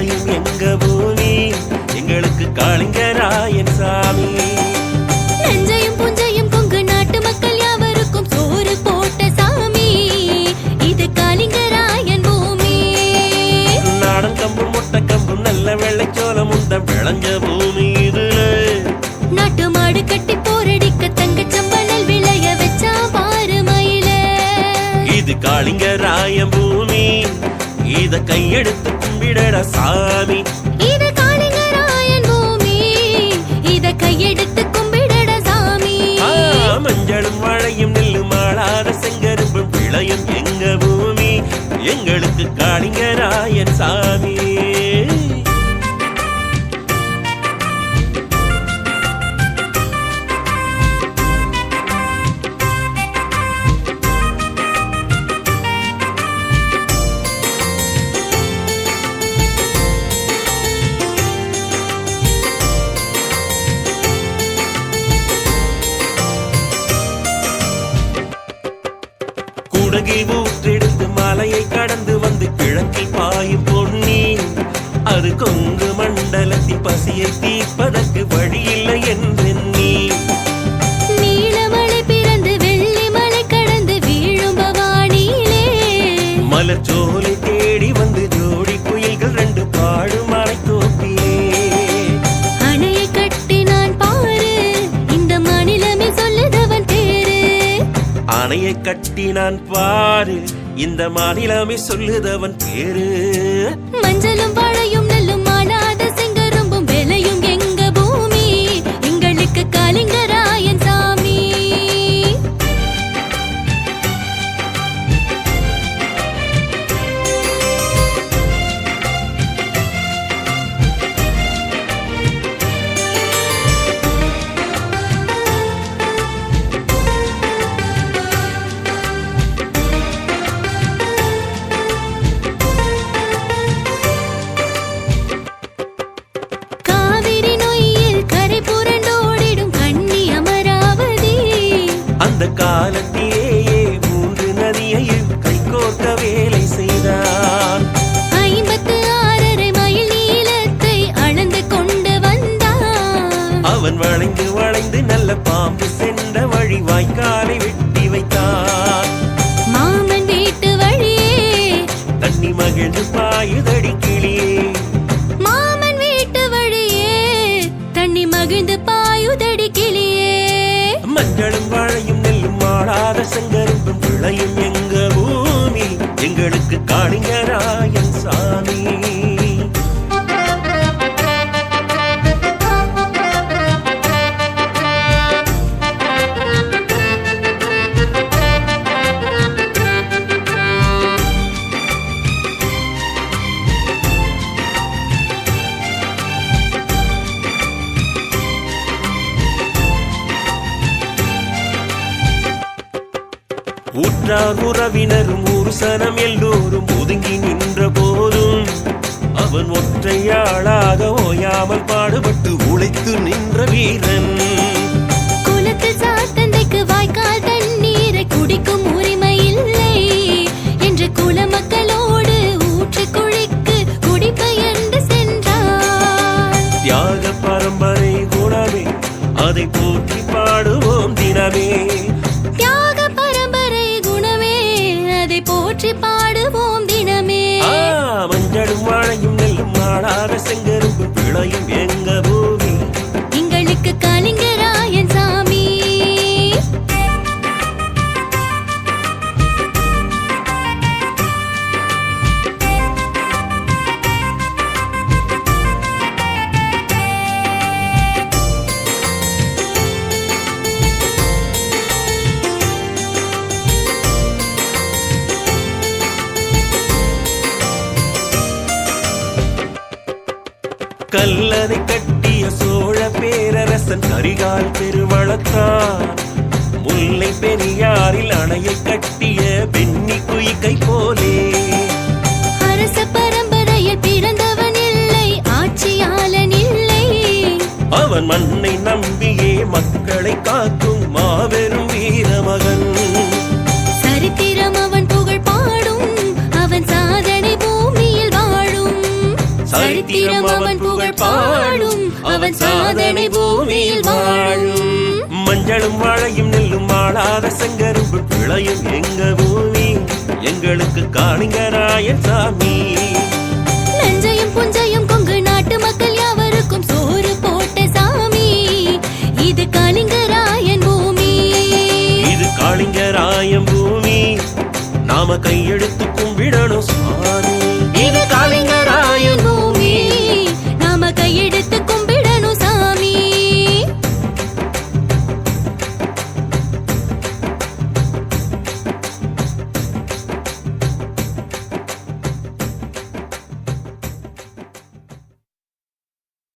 விளையும் எங்க பூமி எங்களுக்கு காளிங்கராயன் சாமி. நஞ்சையும் புஞ்சையும் கொங்கு நாட்டு மக்கள் யாவருக்கும் சோறு போட்ட சாமி இது காளிங்கராயன் பூமி. நாடன் கம்பும் முட்டை கம்பும் நல்ல வெள்ளைச்சோளம் உண்ட விளைஞ்ச பூமி இதுல. நாட்டு மாடு கட்டி போரடிக்க தங்கச்சம்பளல் விளைய வச்சா பாரு மயில. இது காளிங்கராயன் பூமி இத கையெடுத்து கும்பிடட சாமி. இது காளிங்கராயன் பூமி இத கையெடுத்து கும்பிடட சாமி. மஞ்சளும் வாழையும் நெல்லும் ஆளாத செங்கரும்பும் விளையும் எங்க பூமி எங்களுக்கு காளிங்கராயன் சாமி. குடகில் ஊற்றெடுத்து மலையை கடந்து வந்து கிழக்கில் பாயும் பொன்னி அது கொங்கு மண்டலத்தில் பசியை தீர்ப்பதற்கு வழியில்லை என்றெண்ணி. நீலமலை பிறந்து வெள்ளி மலை கடந்து வீழும் பவானியிலே மலர்ச்சோலை தேடி வந்து ஜோடி குயில்கள் ரெண்டு பாடும் மலை தோப்பியே. அணையை கட்டினான் பாரு இந்த மாநிலமே சொல்லுதவன் பேரு. அணையை கட்டினான் பாரு இந்த மாநிலமே சொல்லுதவன் பேரு. மஞ்சளும் வாழையும் நெல்லும் மானாத செங்கரும்பும் விளையும் எங்க பூமி எங்களுக்கு காளிங்கராயன் சாமி. காவிரி நொய்யில் கரை புரண்டோடிடும் கண்ணி அமராவதி. அந்த காலத்திலேயே 3 நதியையும் கைகோர்க்க வேலை செய்தான். 56 மைல் நீளத்தை அளந்து கொண்டு வந்தான். அவன் வளைந்து வளைந்து நல்ல பாம்பு சென்ற வழி வாய்க்காலை வெட்டி வைத்தான். மாமன் வீட்டு வழியே தண்ணி மகிழ்ந்து பாயுதடி கிளியே. மாமன் வீட்டு வழியே தண்ணி மகிழ்ந்து பாயுதடி கிளியே. மஞ்சளும் வாழையும் நெல்லும் ஆடாத செங்கரும்பும் விளையும் எங்க பூமி எங்களுக்கு காளிங்கராயன் சாமி. உற்றார் உறவினரும் ஒரு சனம் எல்லோரும் ஒதுங்கி நின்ற போதும் அவன் ஒற்றையாளாக ஓயாமல் பாடுபட்டு உழைத்து நின்ற வீரன். குலத்தில் சாத்தந்தைக்கு வாய்க்கால் தண்ணீரை குடிக்கும் உரிமை இல்லை என்று குல மக்களோடு ஊற்று குழிக்கு குடிபெயர்ந்து சென்றார். தியாக பரம்பரை குணமே அதை போற்றி பாடுவோம் தினமே. தியாக பரம்பரை குணமே அதை போற்றி பாடுவோம் தினமே. மஞ்சளும் வாழையும் நெல்லும் ஆடாத செங்கரும்பு விளையும் எங்க பூமி எங்களுக்கு காளிங்கராயன் சாமி. கல்லறை கட்டிய சோழ பேரரசன் கரிகால் பெருவளத்தான். முல்லை பெரியாரில் அணையை கட்டிய பெண்ணி குயிக்கை போலே. அரச பரம்பரையில் பிறந்தவன் இல்லை ஆட்சியாளன் இல்லை. அவன் மண்ணை நம்பியே மக்களை காக்கும் மாபெரும் வீரமகன். சரித்திரம் அவன் புகழ் பாடும் அவன் சாதனை பூமியில் வாழும். சரித்திரம் அவன் புகழ் பாடும் அவன் சாதனை பூமியில் வாழும் மஞ்சளும் வாழையும் நெல்லும் மாளாத செங்கரும்பு விளையும் எங்க பூமி எங்களுக்கு காணிங்க ராயன் சாமி